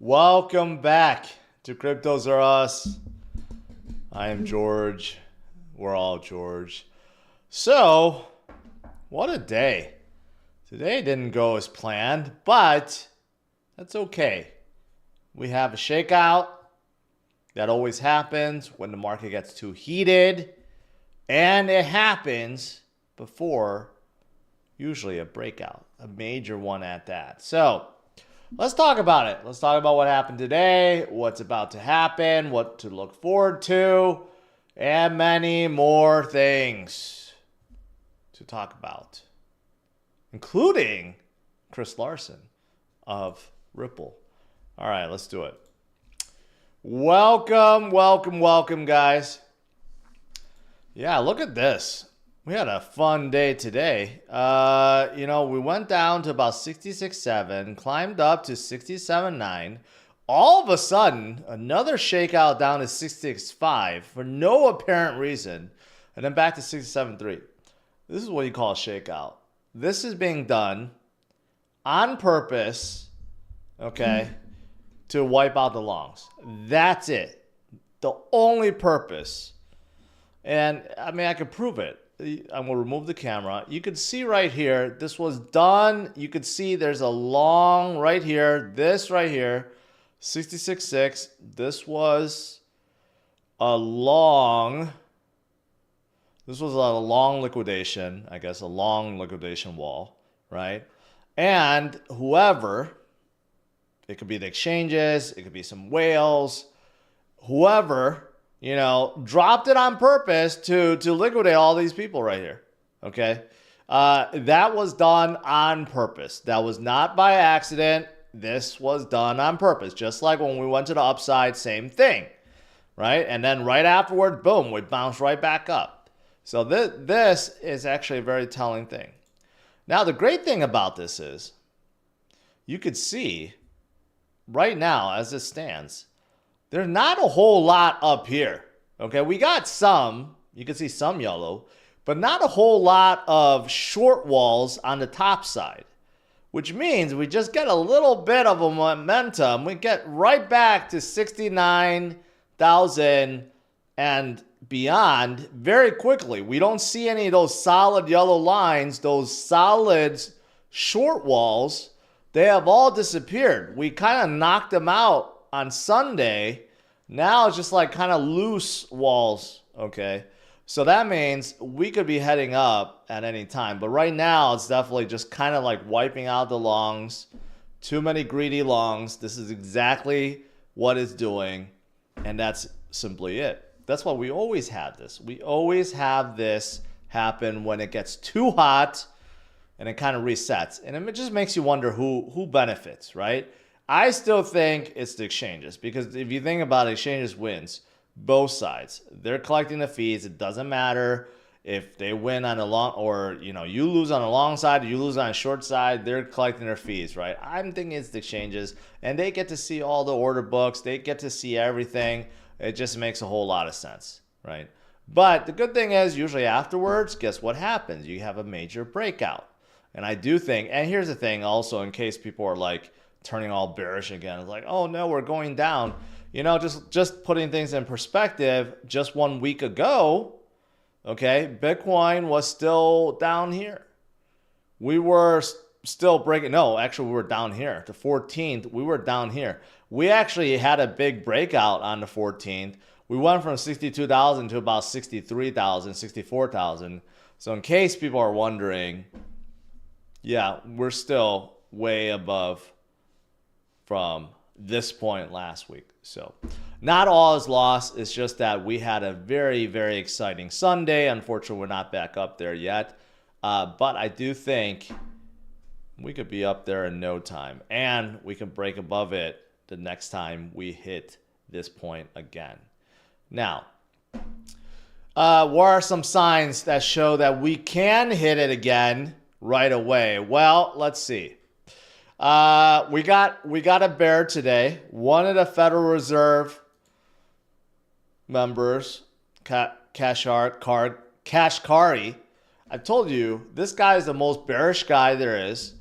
Welcome back to CryptosRUs. I am George. We're all George. So, what a day. Today didn't go as planned, but that's okay. We have a shakeout. That always happens when the market gets too heated. And it happens before usually a breakout, a major one at that. So, let's talk about it. Let's talk about what happened today, what's about to happen, what to look forward to, and many more things to talk about, including Chris Larson of Ripple. All right, let's do it. Welcome, guys. Yeah, look at this. We had a fun day today. We went down to about 66.7, climbed up to 67.9. All of a sudden, another shakeout down to 66.5 for no apparent reason, and then back to 67.3. This is what you call a shakeout. This is being done on purpose, okay, to wipe out the longs. That's it. The only purpose. And I mean, I could prove it. I'm going to remove the camera. You can see right here, this was done. You could see there's a long right here. This right here, 66.6. This was a long liquidation, I guess, a long liquidation wall, right? And whoever, it could be the exchanges, it could be some whales, whoever, dropped it on purpose to liquidate all these people right here. Okay. That was done on purpose. That was not by accident. This was done on purpose. Just like when we went to the upside, same thing. Right. And then right afterward, boom, we bounced right back up. So this is actually a very telling thing. Now, the great thing about this is you could see right now as it stands, there's not a whole lot up here. Okay, we got some, you can see some yellow, but not a whole lot of short walls on the top side, which means we just get a little bit of a momentum. We get right back to 69,000 and beyond very quickly. We don't see any of those solid yellow lines, those solid short walls. They have all disappeared. We kind of knocked them out on Sunday. Now it's just like kind of loose walls, okay? So that means we could be heading up at any time. But right now, it's definitely just kind of like wiping out the longs. Too many greedy longs. This is exactly what it's doing. And that's simply it. That's why we always have this. We always have this happen when it gets too hot and it kind of resets. And it just makes you wonder who benefits, right? I still think it's the exchanges, because if you think about it, exchanges wins both sides. They're collecting the fees. It doesn't matter if they win on the long, or you lose on the long side, you lose on the short side, they're collecting their fees, right? I'm thinking it's the exchanges, and they get to see all the order books. They get to see everything. It just makes a whole lot of sense, right? But the good thing is, usually afterwards, guess what happens? You have a major breakout. And I do think, and here's the thing also, in case people are like turning all bearish again, it's like, oh no, we're going down. Just putting things in perspective, just 1 week ago, okay, Bitcoin was still down here. We were still breaking, no, actually we were down here. The 14th, we were down here. We actually had a big breakout on the 14th. We went from 62,000 to about 63,000, 64,000. So in case people are wondering, yeah, we're still way above from this point last week. So not all is lost. It's just that we had a very, very exciting Sunday. Unfortunately, we're not back up there yet. But I do think we could be up there in no time. And we can break above it the next time we hit this point again. Now, what are some signs that show that we can hit it again right away? Well, let's see. We got a bear today. One of the Federal Reserve members, Kashkari. I told you, this guy is the most bearish guy there is,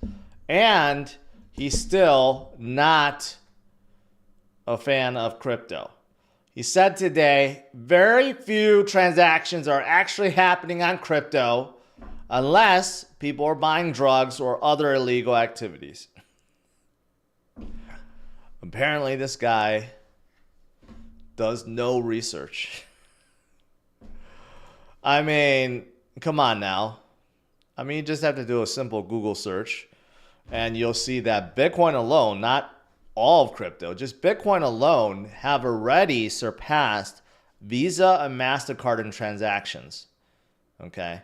and he's still not a fan of crypto. He said today, very few transactions are actually happening on crypto unless people are buying drugs or other illegal activities. Apparently, this guy does no research. I mean, come on now. I mean, you just have to do a simple Google search and you'll see that Bitcoin alone, not all of crypto, just Bitcoin alone, have already surpassed Visa and MasterCard in transactions. Okay.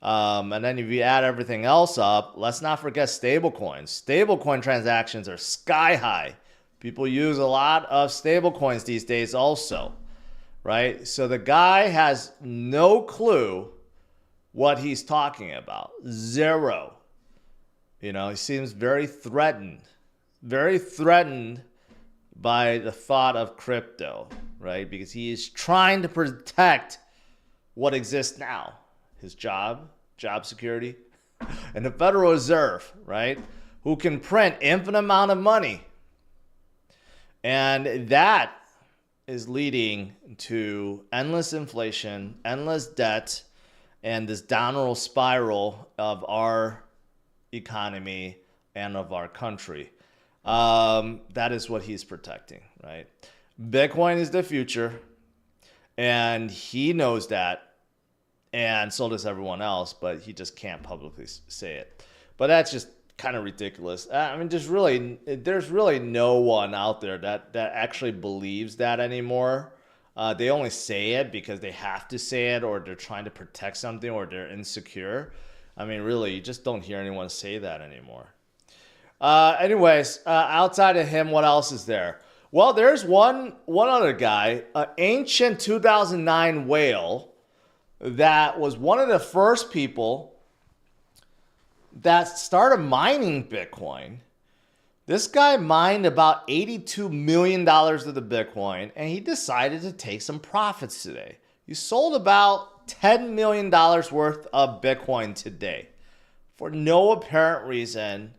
And then if you add everything else up, let's not forget stablecoins. Stablecoin transactions are sky high. People use a lot of stablecoins these days also, right? So the guy has no clue what he's talking about. Zero. You know, he seems very threatened by the thought of crypto, right? Because he is trying to protect what exists now. His job security, and the Federal Reserve, right? Who can print infinite amount of money. And that is leading to endless inflation, endless debt, and this downward spiral of our economy and of our country. That is what he's protecting, right? Bitcoin is the future, and he knows that, and so does everyone else, but he just can't publicly say it. But that's just kind of ridiculous. I mean, there's really no one out there that actually believes that anymore. They only say it because they have to say it, or they're trying to protect something, or they're insecure. I mean, really, you just don't hear anyone say that anymore. Anyways, outside of him, what else is there? Well, there's one other guy, an ancient 2009 whale that was one of the first people that started mining Bitcoin. This guy mined about $82 million of the Bitcoin, and he decided to take some profits today. He sold about $10 million worth of Bitcoin today for no apparent reason.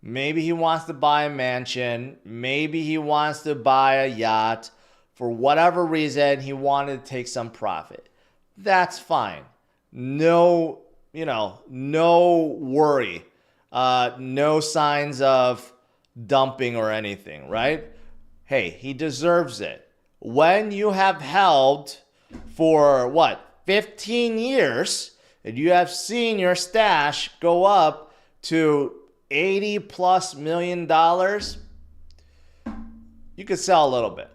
Maybe he wants to buy a mansion. Maybe he wants to buy a yacht. For whatever reason, he wanted to take some profit. That's fine. No worry. No signs of dumping or anything, right? Hey, he deserves it. When you have held for 15 years, and you have seen your stash go up to $80+ million, you could sell a little bit.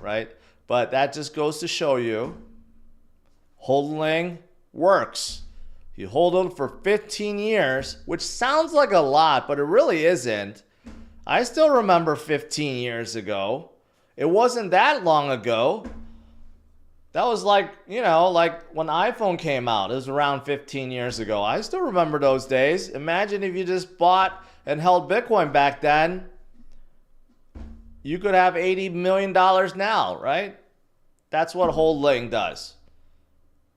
Right? But that just goes to show you holding works. You hold it for 15 years, which sounds like a lot, but it really isn't. I still remember 15 years ago. It wasn't that long ago. That was like when iPhone came out. It was around 15 years ago. I still remember those days. Imagine if you just bought and held Bitcoin back then. You could have $80 million now, right? That's what holding does.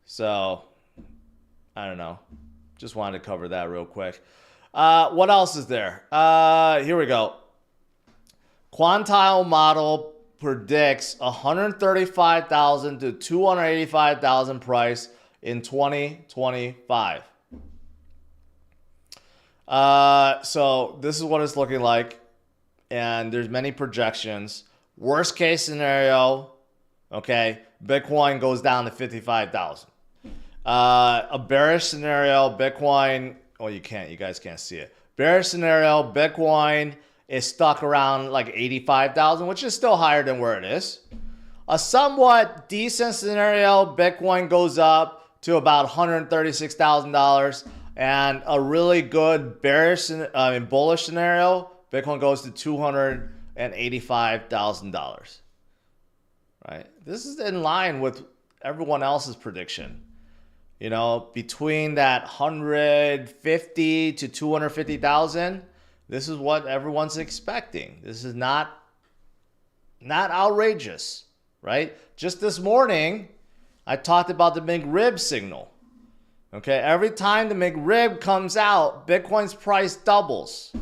So, I don't know. Just wanted to cover that real quick. What else is there? Here we go. Quantile model predicts 135,000 to 285,000 price in 2025. So this is what it's looking like, and there's many projections. Worst case scenario, okay, Bitcoin goes down to 55,000. A bearish scenario, Bitcoin, you guys can't see it. Bearish scenario, Bitcoin is stuck around like 85,000, which is still higher than where it is. A somewhat decent scenario, Bitcoin goes up to about $136,000, and a really good bullish scenario, Bitcoin goes to $285,000. Right? This is in line with everyone else's prediction. Between that 150 to 250,000, this is what everyone's expecting. This is not outrageous, right? Just this morning, I talked about the McRib signal. Okay, every time the McRib comes out, Bitcoin's price doubles.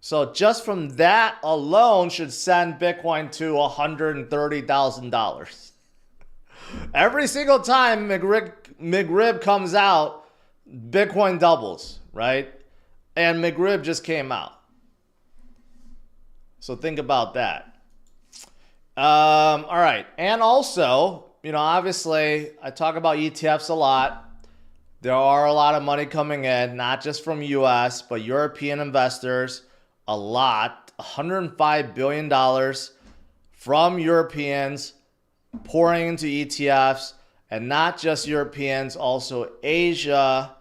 So just from that alone should send Bitcoin to $130,000. Every single time McRib comes out, Bitcoin doubles, right? And McRib just came out. So think about that. All right. And also, obviously, I talk about ETFs a lot. There are a lot of money coming in, not just from US, but European investors, a lot, $105 billion from Europeans pouring into ETFs, and not just Europeans, also Asia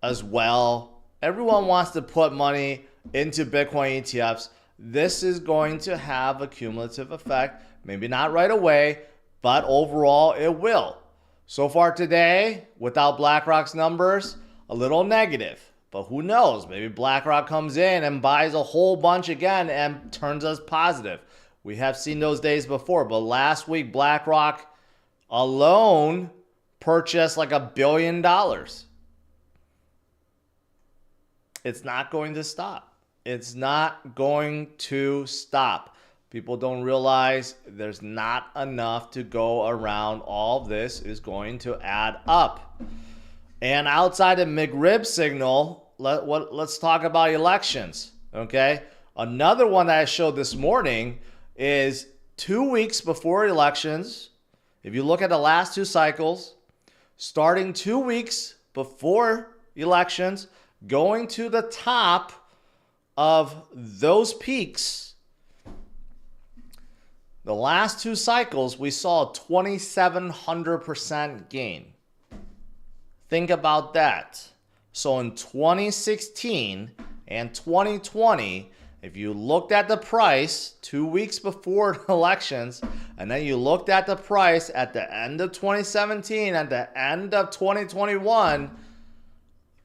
as well. Everyone wants to put money into Bitcoin ETFs. This is going to have a cumulative effect. Maybe not right away, but overall it will. So far today, without BlackRock's numbers, a little negative. But who knows? Maybe BlackRock comes in and buys a whole bunch again and turns us positive. We have seen those days before. But last week, BlackRock alone purchased like $1 billion. It's not going to stop. It's not going to stop. People don't realize there's not enough to go around. All of this is going to add up. And outside of McRib signal, let's talk about elections, okay? Another one that I showed this morning is 2 weeks before elections. If you look at the last two cycles, starting 2 weeks before elections, going to the top of those peaks, the last two cycles, we saw a 2,700% gain. Think about that. So in 2016 and 2020, if you looked at the price 2 weeks before elections, and then you looked at the price at the end of 2017, at the end of 2021,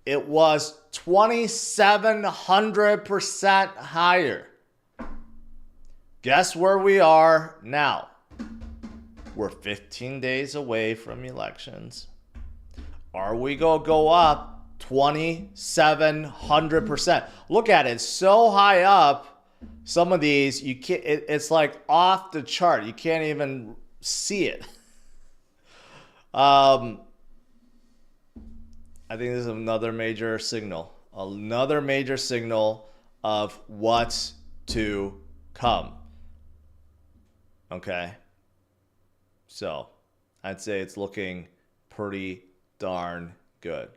it was 2,700% higher. Guess where we are now? We're 15 days away from elections. Are we going to go up 2,700%? Look at it. It's so high up. Some of these, you can't. It's like off the chart. You can't even see it. I think this is another major signal. Another major signal of what's to come. Okay. So I'd say it's looking pretty darn good.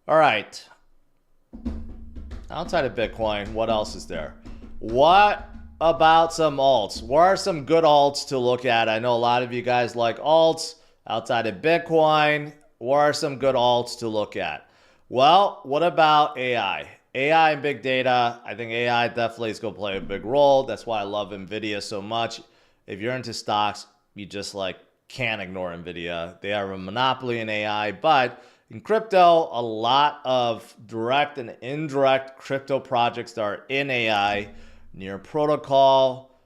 All right. Outside of Bitcoin, what else is there? What about some alts? What are some good alts to look at? I know a lot of you guys like alts. Outside of Bitcoin, what are some good alts to look at? Well, what about AI? AI and big data. I think AI definitely is going to play a big role. That's why I love NVIDIA so much. If you're into stocks, you just can't ignore NVIDIA. They are a monopoly in AI, but in crypto, a lot of direct and indirect crypto projects that are in AI, Near Protocol,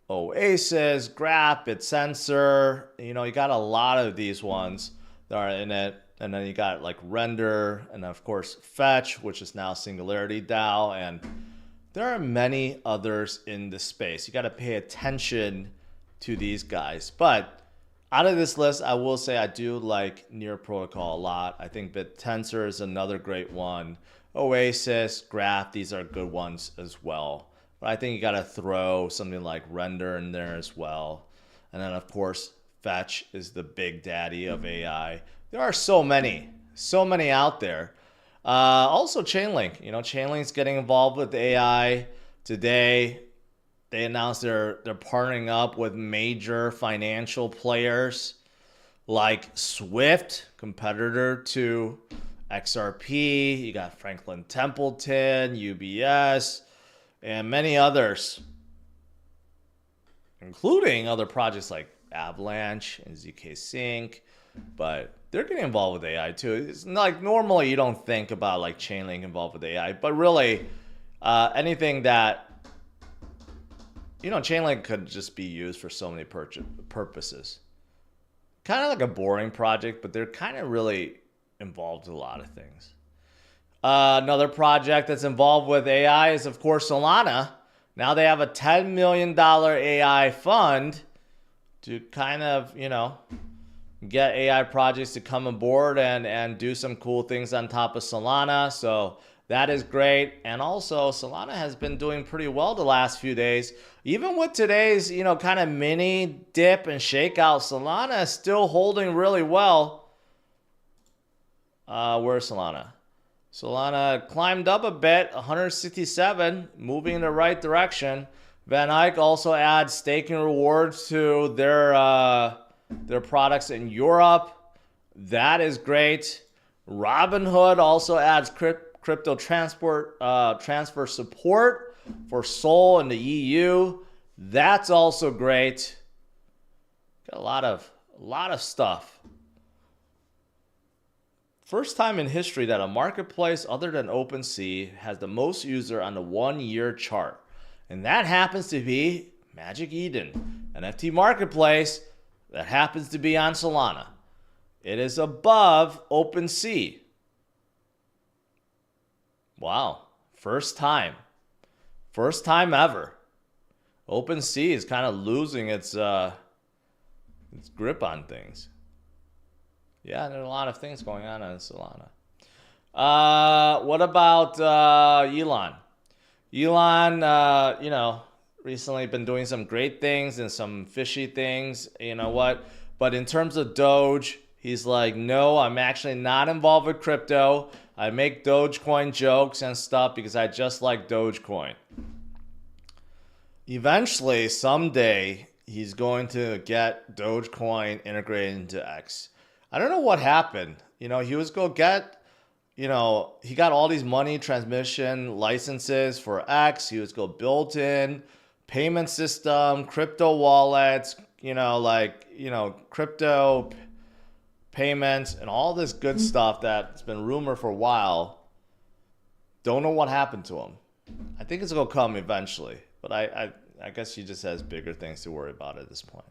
Oasis, Graph, BitSensor. You got a lot of these ones that are in it. And then you got Render, and of course Fetch, which is now Singularity DAO, and there are many others in the space. You got to pay attention to these guys. But out of this list, I will say I do like Near Protocol a lot. I think BitTensor is another great one. Oasis, Graph, these are good ones as well. But I think you got to throw something like Render in there as well. And then of course Fetch is the big daddy of AI. There are so many out there. Also Chainlink. Chainlink's getting involved with AI today. They announced they're partnering up with major financial players like Swift, competitor to XRP. You got Franklin Templeton, UBS, and many others, including other projects like Avalanche and ZK Sync. But they're getting involved with AI too. It's normally you don't think about Chainlink involved with AI, but really anything that Chainlink could just be used for so many purposes. Kind of like a boring project, but they're kind of really involved in a lot of things. Another project that's involved with AI is, of course, Solana. Now they have a $10 million AI fund to kind of, get AI projects to come aboard and do some cool things on top of Solana. So that is great. And also, Solana has been doing pretty well the last few days. Even with today's, kind of mini dip and shakeout, Solana is still holding really well. Where's Solana? Solana climbed up a bit, 167, moving in the right direction. Van Eyck also adds staking rewards to their products in Europe. That is great. Robinhood also adds crypto transfer support for Sol in the EU. That's also great. Got a lot of stuff. First time in history that a marketplace other than OpenSea has the most user on the 1-year chart. And that happens to be Magic Eden, an NFT marketplace that happens to be on Solana. It is above OpenSea. Wow. First time. First time ever. OpenSea is kind of losing its grip on things. Yeah, there's a lot of things going on Solana. What about Elon? Elon, recently been doing some great things and some fishy things. You know what? But in terms of Doge, he's like, no, I'm actually not involved with crypto. I make Dogecoin jokes and stuff because I just like Dogecoin. Eventually, someday, he's going to get Dogecoin integrated into X. I don't know what happened. He was going to get, he got all these money transmission licenses for X. He was going to build in payment system, crypto wallets, crypto payments, and all this good stuff that's been rumored for a while. Don't know what happened to him. I think it's going to come eventually, but I guess he just has bigger things to worry about at this point.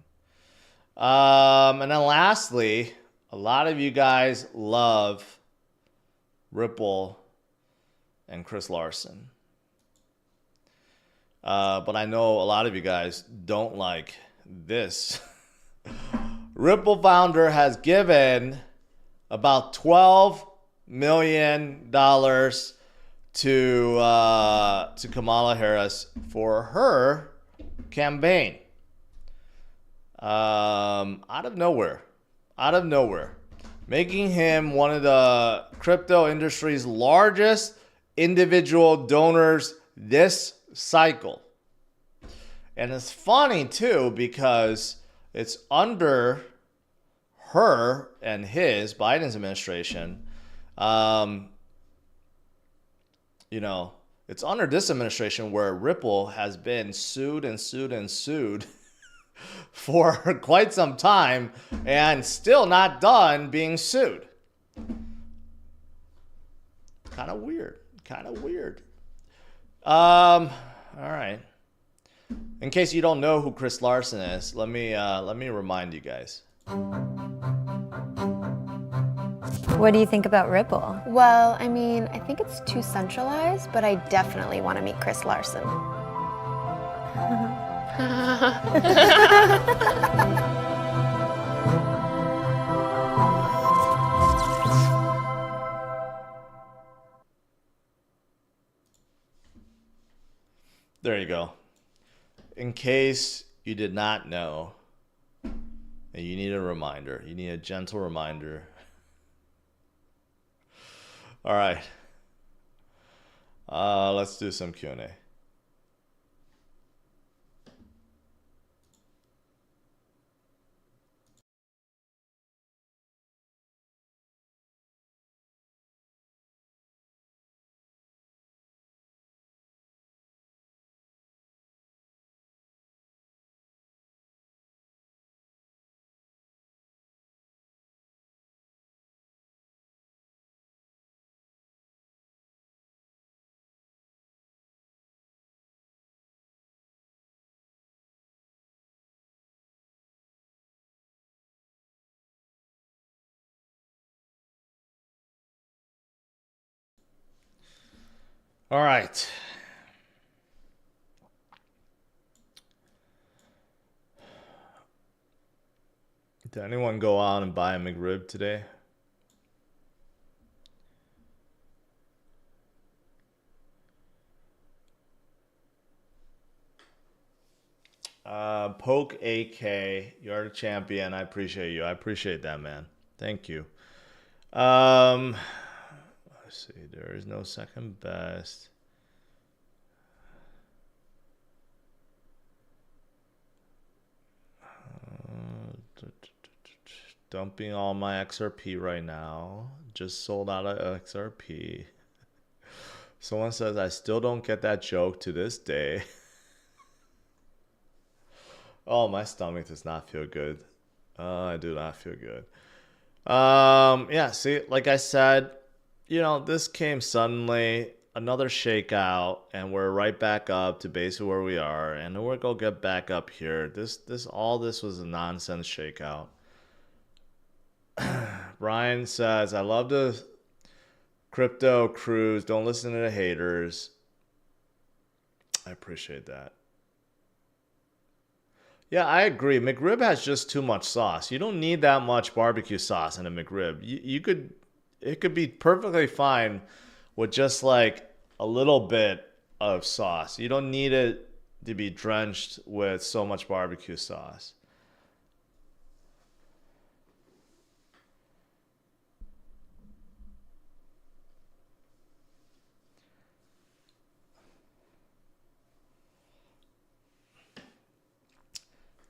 And then lastly, a lot of you guys love Ripple and Chris Larsen. But I know a lot of you guys don't like this. Ripple founder has given about $12 million to Kamala Harris for her campaign. Out of nowhere, making him one of the crypto industry's largest individual donors this cycle. And it's funny too because it's under her and Biden's administration. It's under this administration where Ripple has been sued for quite some time and still not done being sued. Kind of weird. All right. In case you don't know who Chris Larsen is, let me remind you guys. What do you think about Ripple? Well, I think it's too centralized, but I definitely want to meet Chris Larsen. There you go. In case you did not know, and you need a reminder, you need a gentle reminder. All right. Let's do some Q&A. All right. Did anyone go out and buy a McRib today? Poke AK, you're the champion. I appreciate you. I appreciate that, man. Thank you. Let's see. There is no second best. Dumping all my XRP right now. Just sold out of XRP. Someone says, I still don't get that joke to this day. Oh, my stomach does not feel good. I do not feel good. Yeah, see, like I said, you know, this came suddenly, another shakeout, and we're right back up to basically where we are, and then we're gonna get back up here. All this was a nonsense shakeout. Brian says, I love the crypto cruise. Don't listen to the haters. I appreciate that. Yeah, I agree. McRib has just too much sauce. You don't need that much barbecue sauce in a McRib. It could be perfectly fine with just like a little bit of sauce. You don't need it to be drenched with so much barbecue sauce.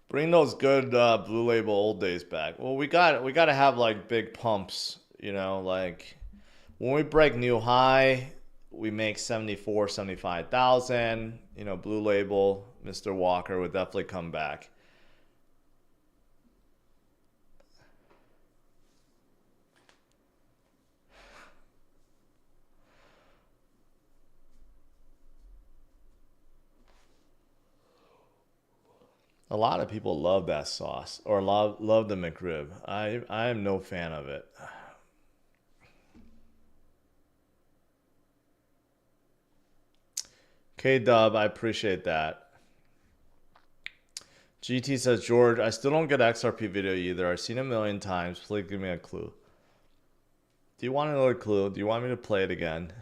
Bring those good Blue Label old days back. Well, we got to have like big pumps, you know, like when we break new high, we make 74, 75,000, you know, Blue Label, Mr. Walker would definitely come back. A lot of people love that sauce or love the McRib. I am no fan of it. K-Dub, I appreciate that. GT says, George, I still don't get XRP video either. I've seen it a million times. Please give me a clue. Do you want another clue? Do you want me to play it again?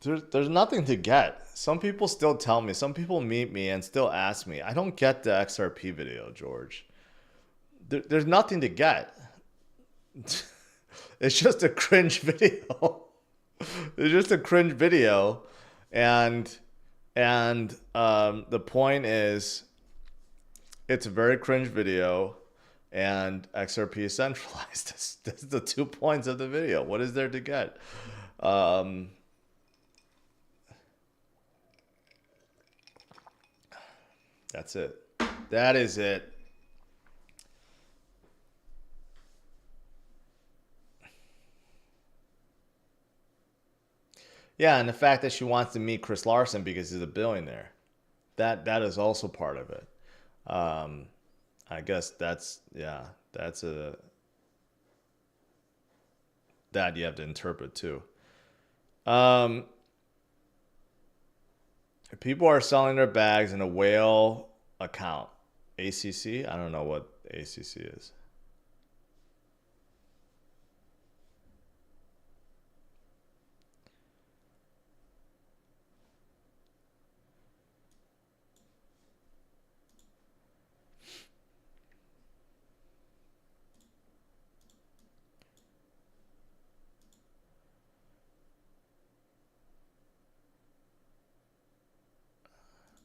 There's nothing to get. Some people still tell me. Some people meet me and still ask me. I don't get the XRP video, George. There's nothing to get. It's just a cringe video. It's just a cringe video, and the point is, it's a very cringe video, and XRP is centralized. That's the 2 points of the video. What is there to get? That's it. That is it. Yeah, and the fact that she wants to meet Chris Larson because he's a billionaire, that is also part of it. I guess that's that you have to interpret too. People are selling their bags in a whale account. ACC? I don't know what ACC is.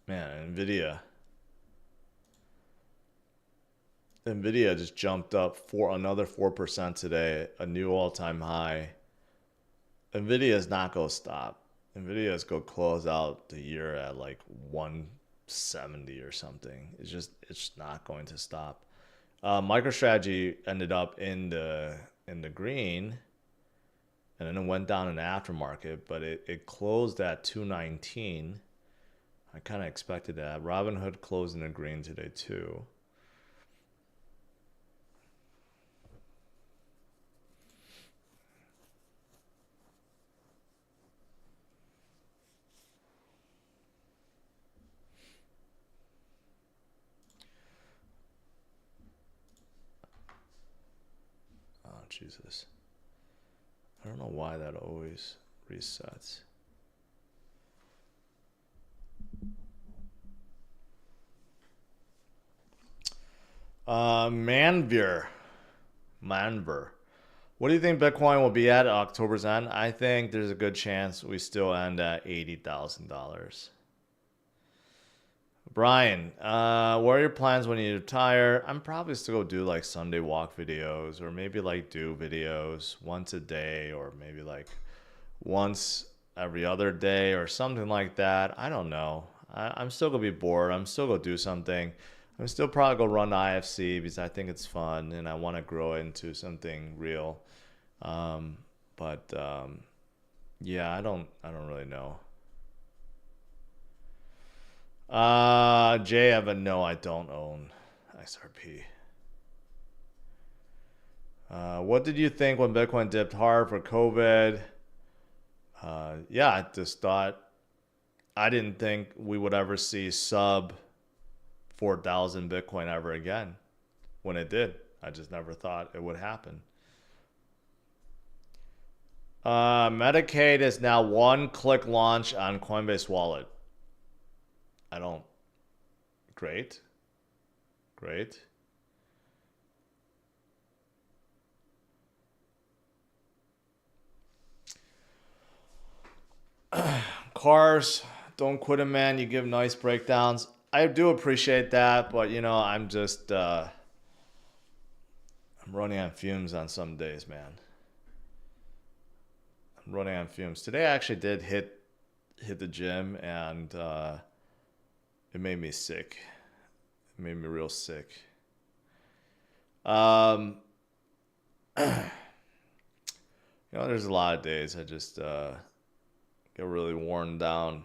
Man, Nvidia just jumped up for another 4% today, a new all-time high. Nvidia is not going to stop. Nvidia is going to close out the year at like 170 or something. It's not going to stop. MicroStrategy ended up in the green, and then it went down in the aftermarket, but it closed at 219. I kind of expected that. Robinhood closed in the green today too. Jesus. I don't know why that always resets. Manver. What do you think Bitcoin will be at October's end? I think there's a good chance we still end at $80,000. Brian, what are your plans when you retire? I'm probably still gonna do like Sunday walk videos, or maybe like do videos once a day, or maybe like once every other day or something like that. I don't know. I'm still gonna be bored. I'm still gonna do something. I'm still probably gonna run IFC because I think it's fun and I want to grow into something real. Yeah, I don't really know. Jay Evan, no, I don't own XRP. What did you think when Bitcoin dipped hard for COVID? Yeah, I just thought, I didn't think we would ever see sub 4,000 Bitcoin ever again. When it did, I just never thought it would happen. Medicaid is now one-click launch on Coinbase Wallet. I don't. Great. Cars, don't quit it, man. You give nice breakdowns. I do appreciate that, but you know, I'm just I'm running on fumes on some days, man. I'm running on fumes. Today I actually did hit the gym, and it made me sick. It made me real sick. You know, there's a lot of days I just get really worn down.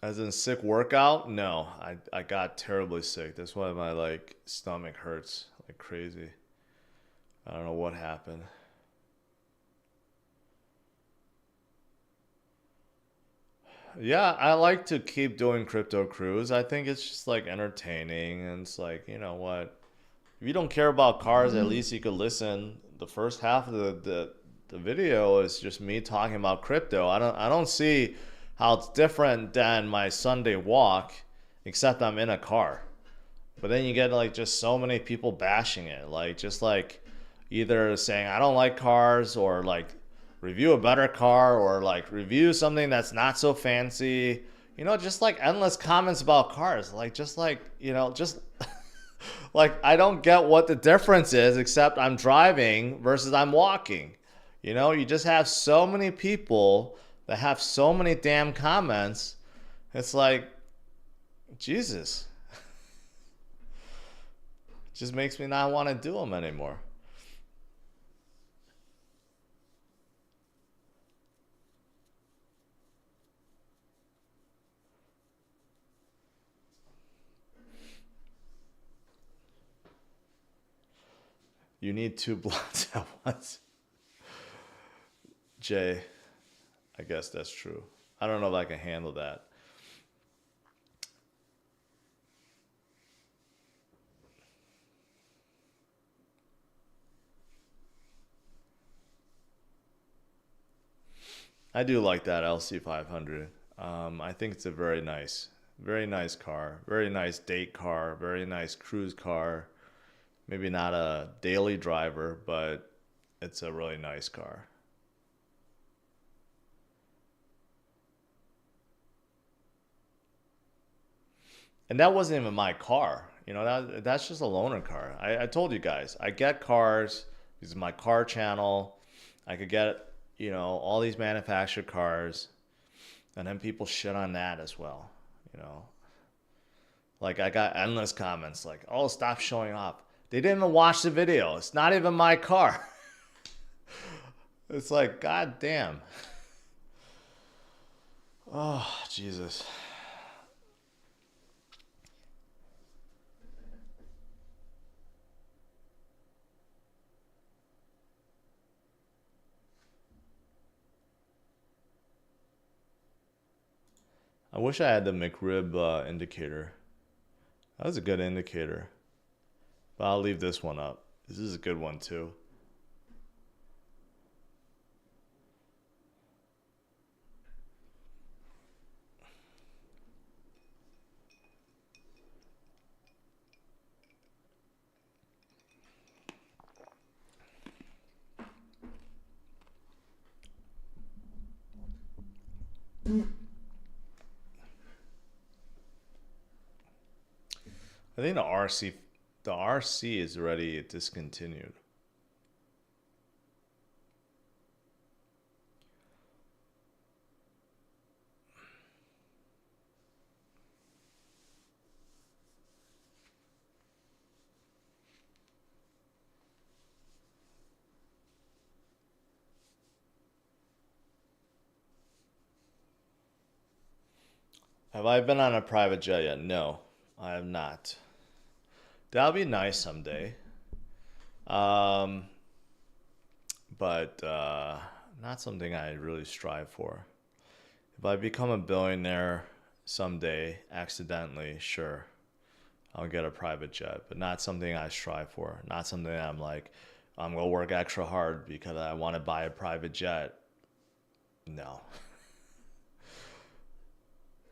As in sick workout? No, I got terribly sick. That's why my like stomach hurts like crazy. I don't know what happened. Yeah, I like to keep doing CryptosRUs. I think it's just like entertaining, and it's like, you know what? If you don't care about cars, at least you could listen. The first half of the video is just me talking about crypto. I don't see how it's different than my Sunday walk, except I'm in a car. But then you get like just so many people bashing it, like just like either saying I don't like cars, or like review a better car, or like review something that's not so fancy. You know, just like endless comments about cars. Like just like, you know, just like I don't get what the difference is, except I'm driving versus I'm walking. You know, you just have so many people that have so many damn comments. It's like, Jesus. It just makes me not want to do them anymore. You need 2 blunts at once. Jay, I guess that's true. I don't know if I can handle that. I do like that LC500. I think it's a very nice car, very nice date car, very nice cruise car. Maybe not a daily driver, but it's a really nice car. And that wasn't even my car. You know, that's just a loaner car. I told you guys, I get cars. This is my car channel. I could get, you know, all these manufactured cars. And then people shit on that as well, you know. Like I got endless comments like, oh, stop showing up. They didn't even watch the video. It's not even my car. It's like, god damn. Oh, Jesus. I wish I had the McRib indicator. That was a good indicator. But I'll leave this one up. This is a good one too. I think the RC is already discontinued. Have I been on a private jet yet? No, I have not. That'll be nice someday. Um, but not something I really strive for. If I become a billionaire someday, accidentally, sure, I'll get a private jet, but not something I strive for. Not something I'm like, I'm gonna work extra hard because I want to buy a private jet. No,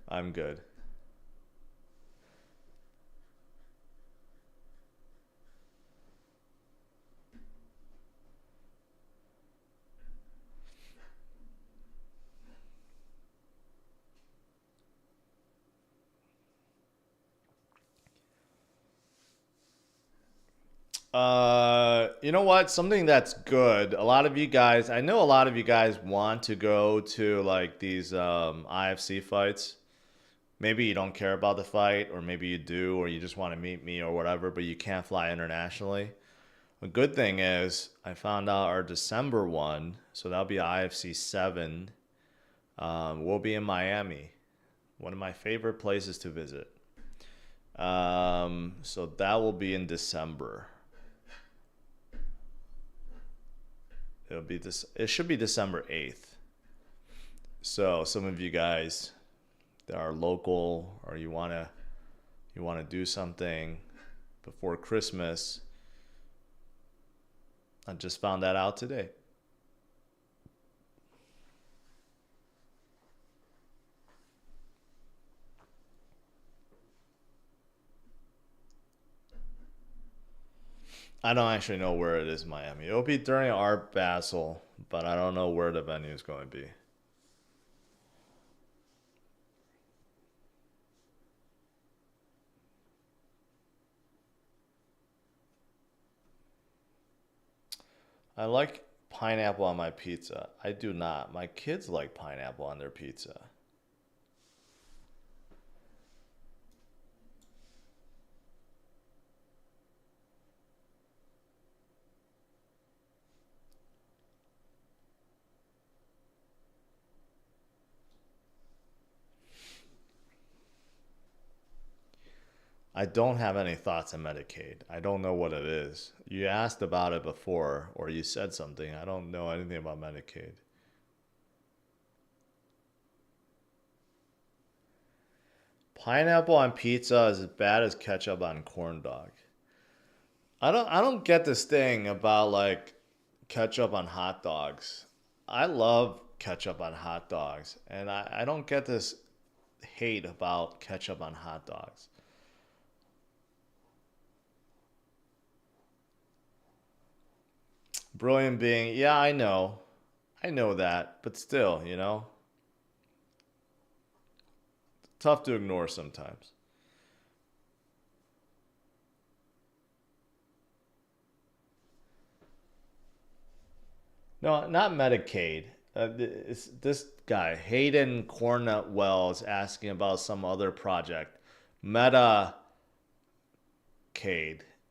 I'm good. You know what? Something that's good. A lot of you guys, I know a lot of you guys want to go to like these IFC fights. Maybe you don't care about the fight, or maybe you do, or you just want to meet me or whatever, but you can't fly internationally. A good thing is I found out our December one, so that'll be IFC 7, will be in Miami, one of my favorite places to visit. So that will be in December. It'll be this. It should be December 8th. So some of you guys that are local, or you wanna do something before Christmas. I just found that out today. I don't actually know where it is in Miami. It'll be during Art Basel, but I don't know where the venue is going to be. I like pineapple on my pizza. I do not. My kids like pineapple on their pizza. I don't have any thoughts on Medicaid. I don't know what it is. You asked about it before, or you said something. I don't know anything about Medicaid. Pineapple on pizza is as bad as ketchup on corn dog. I don't get this thing about like ketchup on hot dogs. I love ketchup on hot dogs, and I don't get this hate about ketchup on hot dogs. Brilliant being, yeah, I know. I know that, but still, tough to ignore sometimes. No, not Medicaid. It's this guy, Hayden Cornwell, is asking about some other project. Medicaid.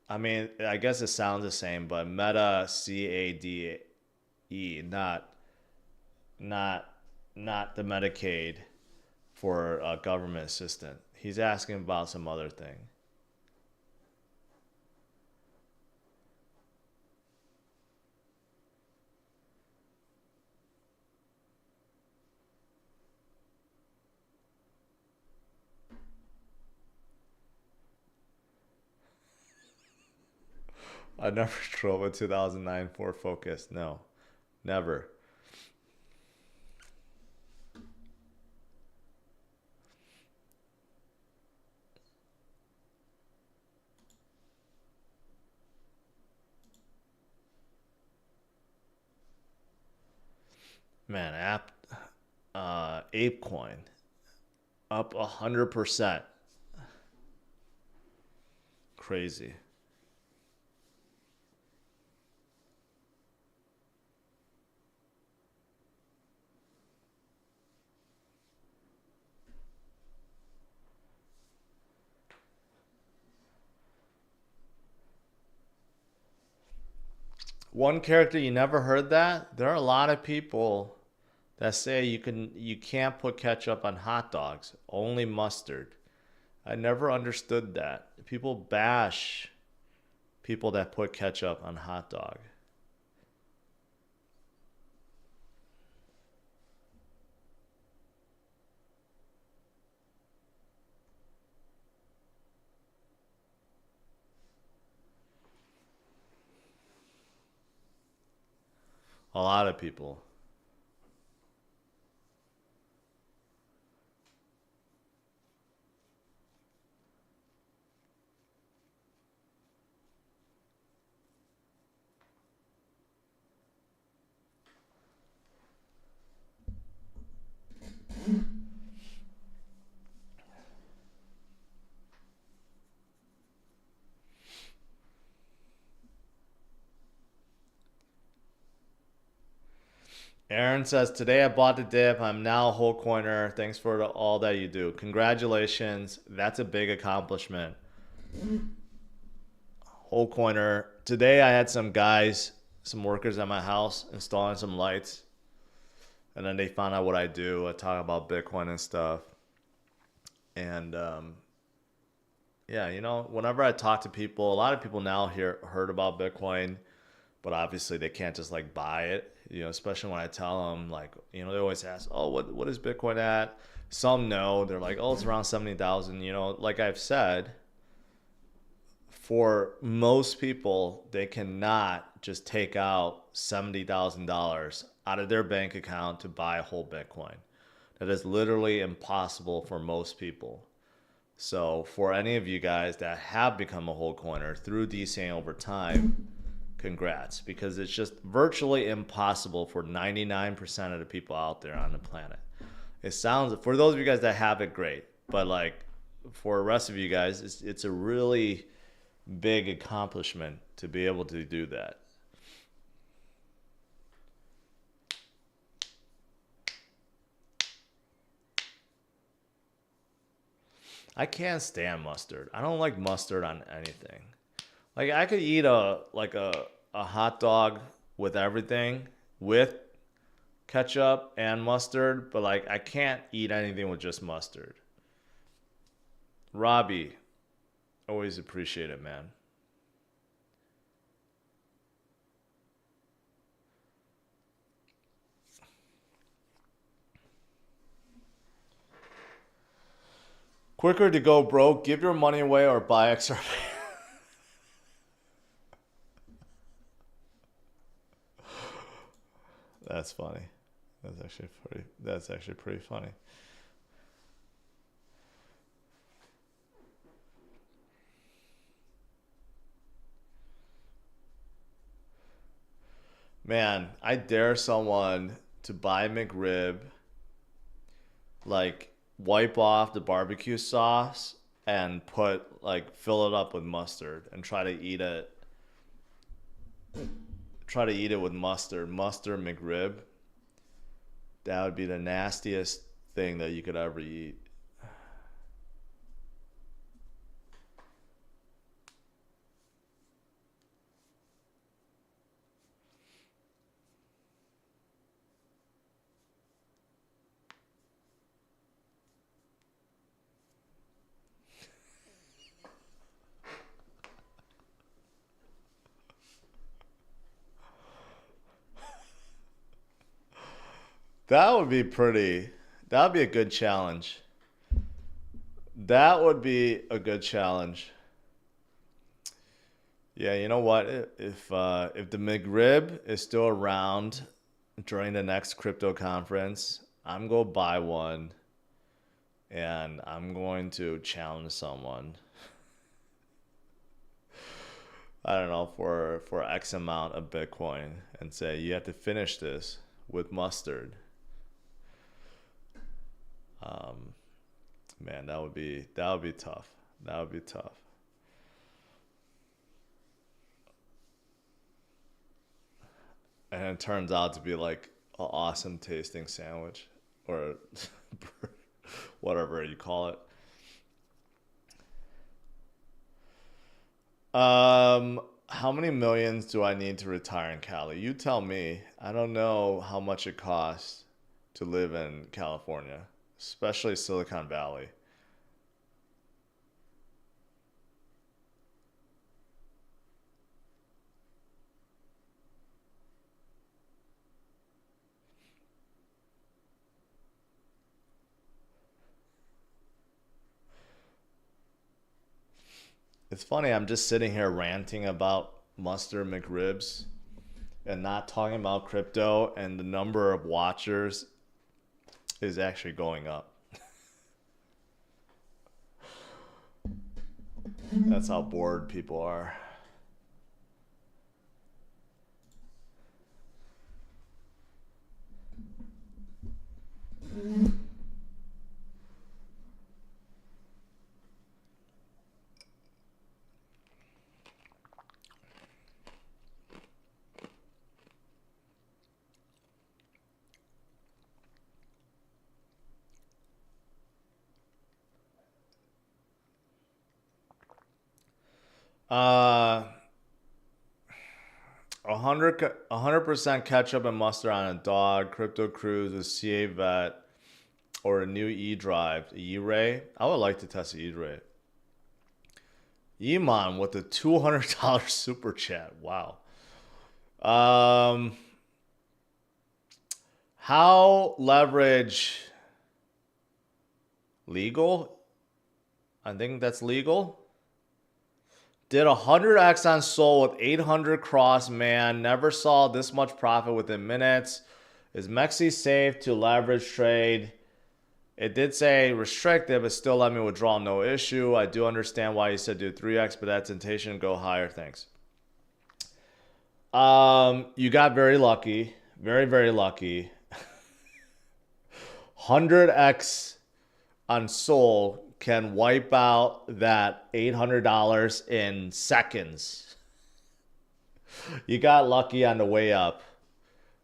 I mean, I guess it sounds the same, but Meta, CAD. not not the Medicaid for a government assistant. He's asking about some other thing. I never drove a 2009 Ford Focus. No, never. Man, ApeCoin up 100%. Crazy. One character you never heard that? There are a lot of people that say you can't put ketchup on hot dogs, only mustard. I never understood that. People bash people that put ketchup on hot dog. A lot of people. Aaron says, today I bought the dip. I'm now a whole coiner. Thanks for all that you do. Congratulations. That's a big accomplishment. Whole coiner. Today I had some guys, some workers at my house installing some lights. And then they found out what I do. I talk about Bitcoin and stuff. And yeah, you know, whenever I talk to people, a lot of people now heard about Bitcoin, but obviously they can't just like buy it. You know, especially when I tell them, like, you know, they always ask, oh, what is Bitcoin at? Some know. They're like, oh, it's around 70,000. You know, like I've said, for most people, they cannot just take out $70,000 out of their bank account to buy a whole Bitcoin. That is literally impossible for most people. So for any of you guys that have become a whole coiner through DCing over time, congrats, because it's just virtually impossible for 99% of the people out there on the planet. It sounds, for those of you guys that have it, great, but like for the rest of you guys, it's a really big accomplishment to be able to do that. I can't stand mustard. I don't like mustard on anything. Like I could eat a hot dog with everything, with ketchup and mustard, but like I can't eat anything with just mustard. Robbie, always appreciate it, man. Quicker to go broke, give your money away or buy XRP. That's funny. That's actually pretty funny. Man, I dare someone to buy McRib, like wipe off the barbecue sauce and fill it up with mustard and try to eat it. Try to eat it with mustard McRib. That would be the nastiest thing that you could ever eat. That would be pretty. That would be a good challenge. That would be a good challenge. Yeah, you know what? If the McRib is still around during the next crypto conference, I'm going to buy one and I'm going to challenge someone. I don't know, for X amount of Bitcoin and say you have to finish this with mustard. Man, that would be tough. That would be tough. And it turns out to be like an awesome tasting sandwich or whatever you call it. How many millions do I need to retire in Cali? You tell me. I don't know how much it costs to live in California, especially Silicon Valley. It's funny, I'm just sitting here ranting about mustard McRibs and not talking about crypto, and the number of watchers is actually going up. That's how bored people are. Uh, 100% ketchup and mustard on a dog, crypto cruise, a CA vet, or a new E-Drive, E-Ray. I would like to test the E-Ray. Iman with a $200 super chat. Wow. How leverage legal? I think that's legal. Did 100x on Sol with 800 cross, man. Never saw this much profit within minutes. Is Mexi safe to leverage trade? It did say restricted, but still let me withdraw, no issue. I do understand why you said do 3x, but that temptation go higher. Thanks. You got very lucky. Very, very lucky. 100x on Sol can wipe out that $800 in seconds. You got lucky on the way up.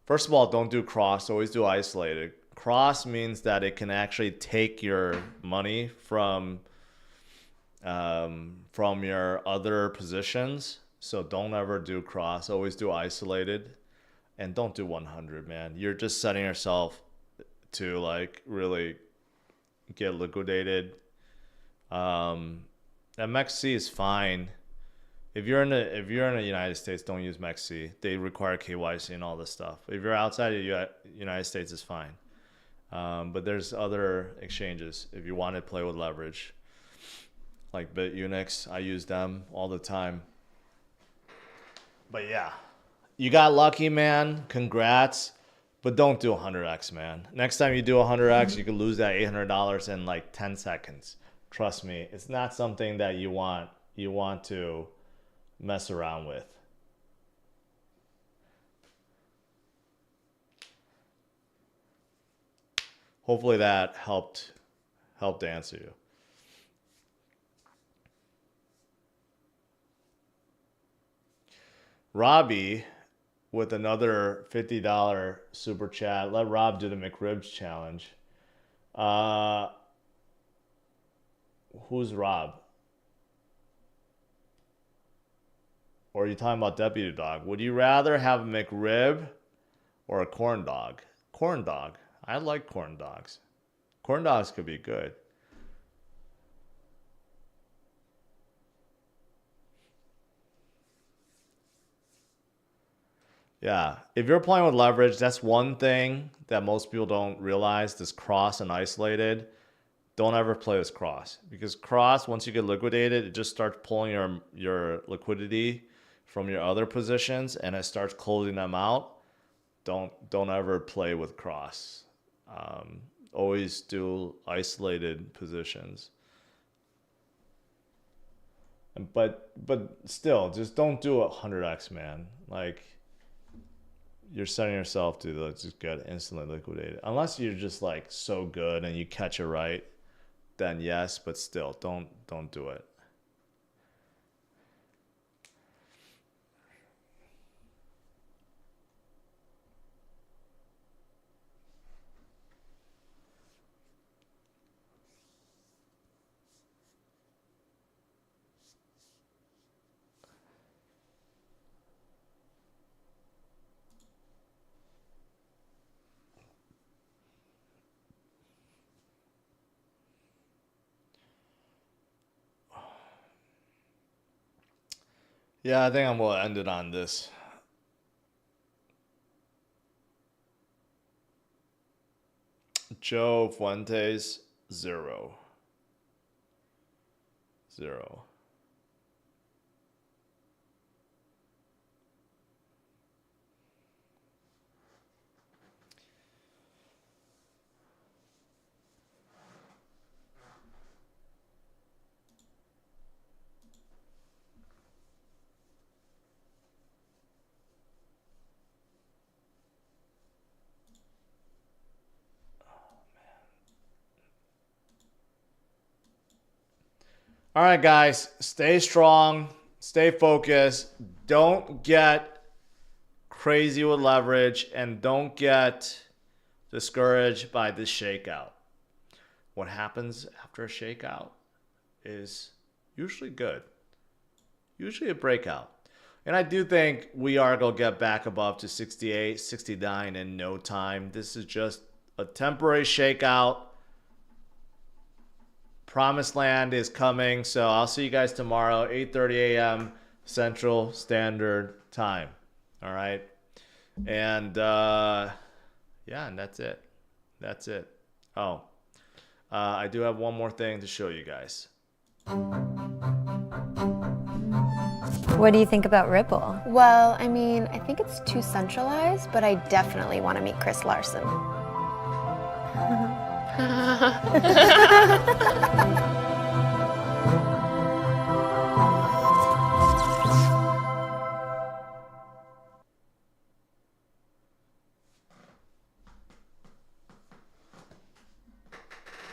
First of all, don't do cross. Always do isolated. Cross means that it can actually take your money from your other positions. So don't ever do cross. Always do isolated. And don't do 100, man. You're just setting yourself to like really get liquidated. MXC is fine. If you're in the United States, don't use MXC. They require KYC and all this stuff. If you're outside of the United States, it's fine. But there's other exchanges if you want to play with leverage, like BitUnix. I use them all the time. But yeah, you got lucky, man. Congrats. But don't do 100x, man. Next time you do 100x, you could lose that $800 in like 10 seconds. Trust me, it's not something that you want to mess around with. Hopefully that helped answer you. Robbie with another $50 super chat. Let Rob do the McRibs challenge. Who's Rob? Or are you talking about Deputy Dog? Would you rather have a McRib or a corn dog? Corn dog. I like corn dogs. Corn dogs could be good. Yeah, if you're playing with leverage, that's one thing that most people don't realize, this cross and isolated. Don't ever play this cross, because cross, once you get liquidated, it just starts pulling your liquidity from your other positions and it starts closing them out. Don't ever play with cross. Always do isolated positions. But still, just don't do 100x, man. Like, you're setting yourself to just get instantly liquidated. Unless you're just like so good and you catch it right, then yes, but still, don't do it. Yeah, I think I'm gonna end it on this. Joe Fuentes, 0. All right, guys, stay strong, stay focused. Don't get crazy with leverage and don't get discouraged by this shakeout. What happens after a shakeout is usually good, usually a breakout. And I do think we are going to get back above to 68, 69 in no time. This is just a temporary shakeout. Promised land is coming, so I'll see you guys tomorrow, 8:30 a.m. Central Standard Time. All right, and yeah, and that's it. That's it. Oh, I do have one more thing to show you guys. What do you think about Ripple? Well, I mean, I think it's too centralized, but I definitely want to meet Chris Larson.